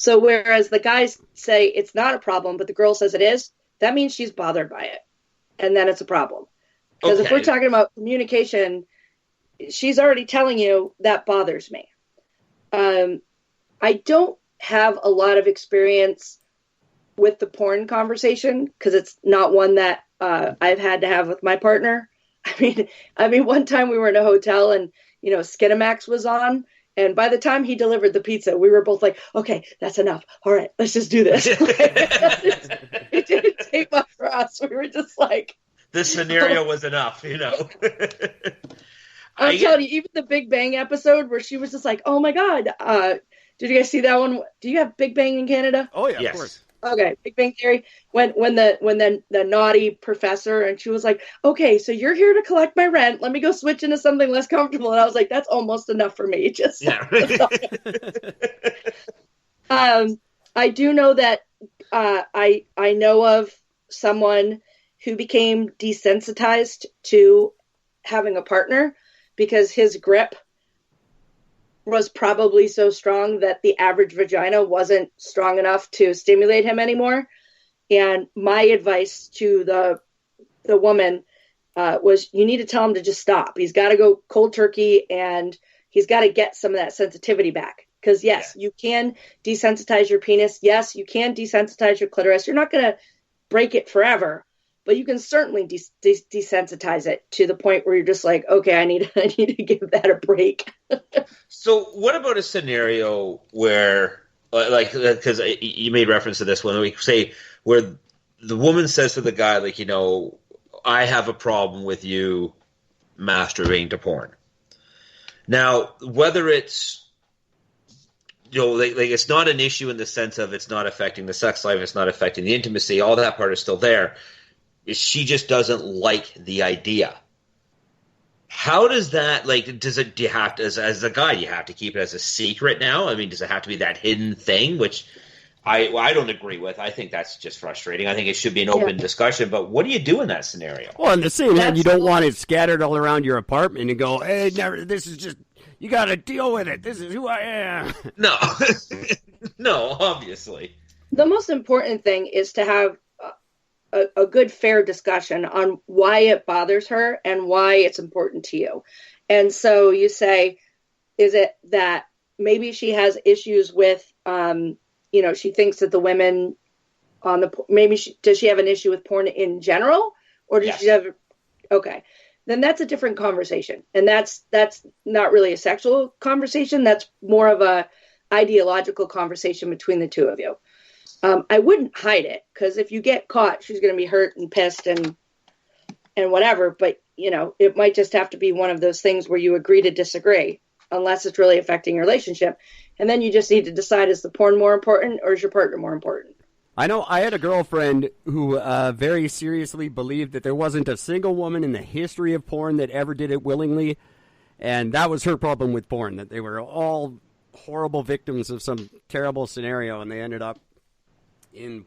So whereas the guys say it's not a problem, but the girl says it is, that means she's bothered by it. And then it's a problem. Because if we're talking about communication, she's already telling you that bothers me. I don't have a lot of experience with the porn conversation because it's not one that I've had to have with my partner. I mean, one time we were in a hotel and, Skinamax was on. And by the time he delivered the pizza, we were both like, okay, that's enough. All right, let's just do this. It didn't take much for us. We were just like. This scenario was enough, I'm telling you, even the Big Bang episode where she was just like, oh my God. Did you guys see that one? Do you have Big Bang in Canada? Oh, yeah, yes. Of course. Okay, Big Bang Theory. When the naughty professor, and she was like, okay, so you're here to collect my rent. Let me go switch into something less comfortable. And I was like, that's almost enough for me. Just yeah. I do know that I know of someone who became desensitized to having a partner because his grip was probably so strong that the average vagina wasn't strong enough to stimulate him anymore. And my advice to the woman was, you need to tell him to just stop. He's got to go cold turkey and he's got to get some of that sensitivity back. Because yes, you can desensitize your penis. Yes, you can desensitize your clitoris. You're not going to break it forever, but you can certainly desensitize it to the point where you're just like, okay, I need to give that a break. So what about a scenario where, because you made reference to this one, we say where the woman says to the guy, like, I have a problem with you masturbating to porn. Now, whether it's, it's not an issue in the sense of it's not affecting the sex life, it's not affecting the intimacy, all that part is still there. She just doesn't like the idea. How does that, do you have to, as a guy, you have to keep it as a secret now? I mean, does it have to be that hidden thing, which I don't agree with. I think that's just frustrating. I think it should be an open discussion, but what do you do in that scenario? Well, on the same hand, you don't want it scattered all around your apartment and go, hey, this is just, you got to deal with it. This is who I am. No. No, obviously. The most important thing is to have a good, fair discussion on why it bothers her and why it's important to you. And so you say, is it that maybe she has issues with, she thinks that the women on does she have an issue with porn in general? Or does she have, okay, then that's a different conversation. And that's not really a sexual conversation. That's more of a ideological conversation between the two of you. I wouldn't hide it because if you get caught, she's going to be hurt and pissed and whatever. But, it might just have to be one of those things where you agree to disagree unless it's really affecting your relationship. And then you just need to decide, is the porn more important or is your partner more important? I know I had a girlfriend who very seriously believed that there wasn't a single woman in the history of porn that ever did it willingly. And that was her problem with porn, that they were all horrible victims of some terrible scenario and they ended up in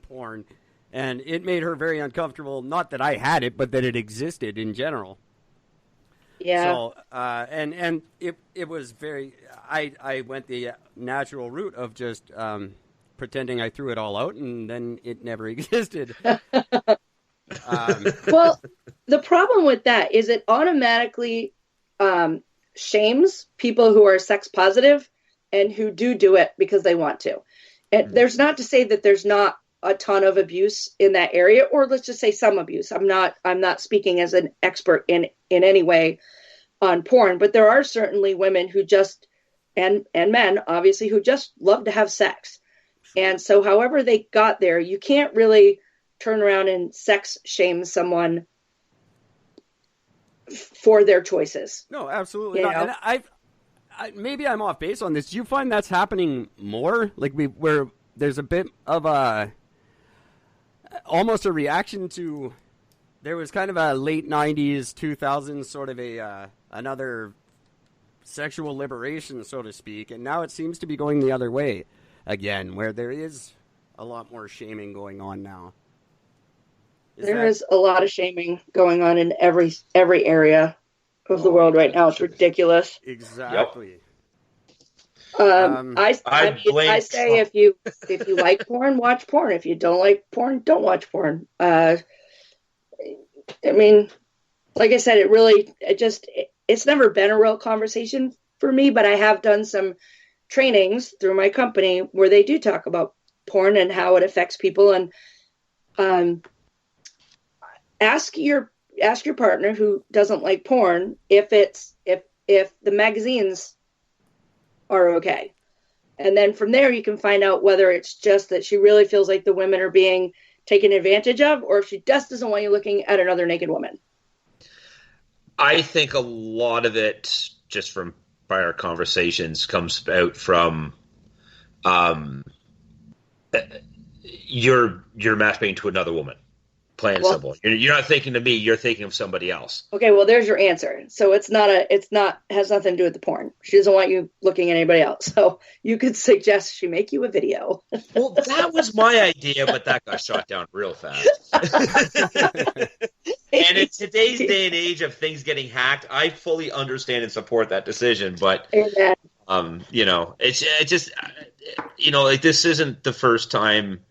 porn, and it made her very uncomfortable. Not that I had it, but that it existed in general. Yeah. So and it was very. I went the natural route of just pretending I threw it all out, and then it never existed. Well, the problem with that is it automatically shames people who are sex positive and who do it because they want to. And there's not to say that there's not a ton of abuse in that area, or let's just say some abuse. I'm not speaking as an expert in any way on porn, but there are certainly women who just, and men obviously, who just love to have sex. And so however they got there, you can't really turn around and sex shame someone for their choices. No, absolutely not. And maybe I'm off base on this. Do you find that's happening more? Like where there's a bit of almost a reaction to, there was kind of a late 90s, 2000s sort of another sexual liberation, so to speak. And now it seems to be going the other way again, where there is a lot more shaming going on now. There is a lot of shaming going on in every area of the world right now. It's ridiculous. Exactly. Yep. I say if you like porn, watch porn. If you don't like porn, don't watch porn. I mean, like I said, it's never been a real conversation for me, but I have done some trainings through my company where they do talk about porn and how it affects people. And ask your partner who doesn't like porn if the magazines are okay. And then from there, you can find out whether it's just that she really feels like the women are being taken advantage of, or if she just doesn't want you looking at another naked woman. I think a lot of it, just from prior conversations, comes out from you're masturbating to another woman. Plain and simple. You're not thinking of me. You're thinking of somebody else. Okay, well, there's your answer. So has nothing to do with the porn. She doesn't want you looking at anybody else. So you could suggest she make you a video. Well, that was my idea, but that got shot down real fast. And in today's day and age of things getting hacked, I fully understand and support that decision. But it's just like, this isn't the first time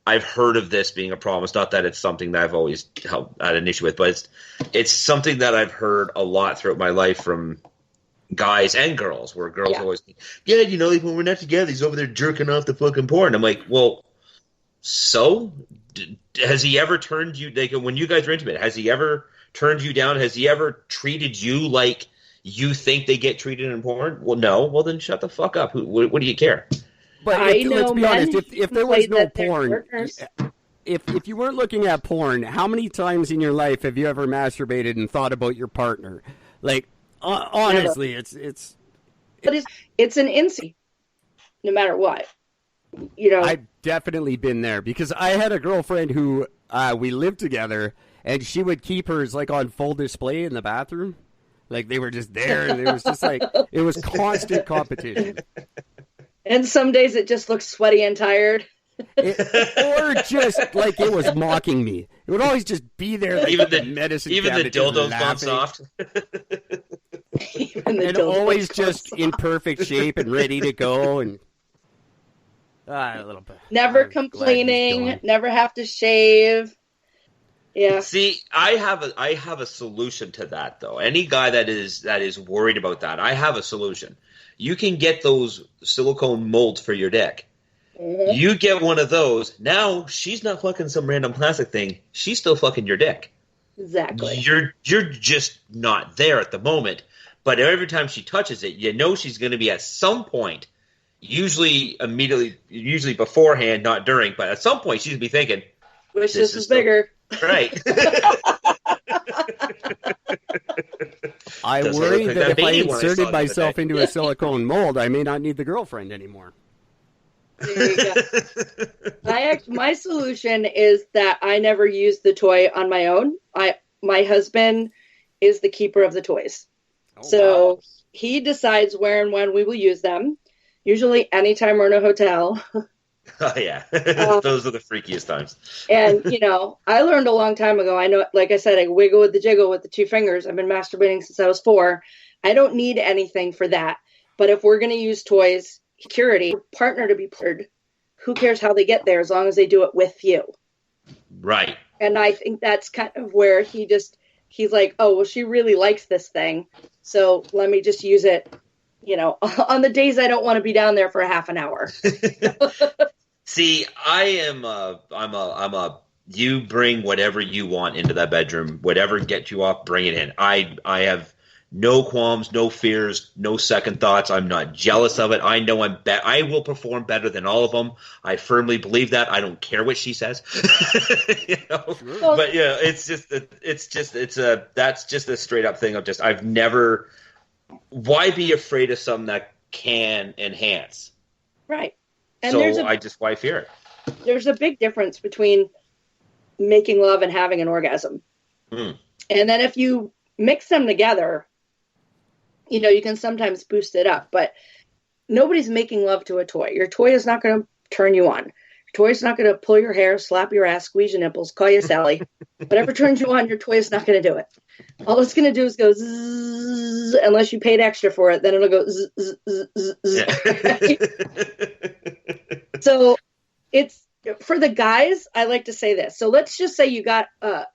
I've heard of this being a problem. It's not that it's something that I've always had an issue with, but it's something that I've heard a lot throughout my life from guys and girls, where girls always think, like, when we're not together, he's over there jerking off the fucking porn. I'm like, well, so has he ever turned you, like, when you guys are intimate, has he ever turned you down? Has he ever treated you like you think they get treated in porn? Well, no. Well, then shut the fuck up. What do you care? But let's be honest, if there was no porn, if you weren't looking at porn, how many times in your life have you ever masturbated and thought about your partner? Like, honestly, it's an instinct, no matter what. I've definitely been there, because I had a girlfriend who we lived together, and she would keep hers like on full display in the bathroom, like they were just there, and it was just like it was constant competition. And some days it just looked sweaty and tired. Or just like it was mocking me. It would always just be there. Like, even the dildo's gone soft. And always just soft. In perfect shape and ready to go. And a little bit. Never complaining. Never have to shave. Yeah. See, I have a solution to that, though. Any guy that is worried about that, I have a solution. You can get those silicone molds for your dick. Mm-hmm. You get one of those. Now she's not fucking some random plastic thing. She's still fucking your dick. Exactly. You're just not there at the moment. But every time she touches it, she's going to be at some point, usually beforehand, not during, but at some point she's going to be thinking, wish this was bigger. Right. I worry that if I inserted myself into a silicone mold, I may not need the girlfriend anymore. There you go. My solution is that I never use the toy on my own. My husband is the keeper of the toys. So he decides where and when we will use them. Usually anytime we're in a hotel. Oh, yeah. Those are the freakiest times. And, I learned a long time ago. I know, like I said, I wiggle with the jiggle with the 2 fingers. I've been masturbating since I was 4. I don't need anything for that. But if we're going to use toys, security, partner to be paired, who cares how they get there as long as they do it with you? Right. And I think that's kind of where he's like, oh, well, she really likes this thing. So let me just use it, on the days I don't want to be down there for a half an hour. See, I'm a you bring whatever you want into that bedroom, whatever gets you off, bring it in. I have no qualms, no fears, no second thoughts. I'm not jealous of it. I know I will perform better than all of them. I firmly believe that. I don't care what she says. Sure. But that's just a straight up thing of just, I've never, why be afraid of something that can enhance? Right. And so why fear it? There's a big difference between making love and having an orgasm. Mm. And then if you mix them together, you can sometimes boost it up. But nobody's making love to a toy. Your toy is not going to turn you on. Your toy's not going to pull your hair, slap your ass, squeeze your nipples, call you Sally. Whatever turns you on, your toy is not going to do it. All it's going to do is go zzz, unless you paid extra for it, then it'll go zzz, zzz, zzz, zzz. Yeah. So it's, for the guys, I like to say this. So let's just say you got a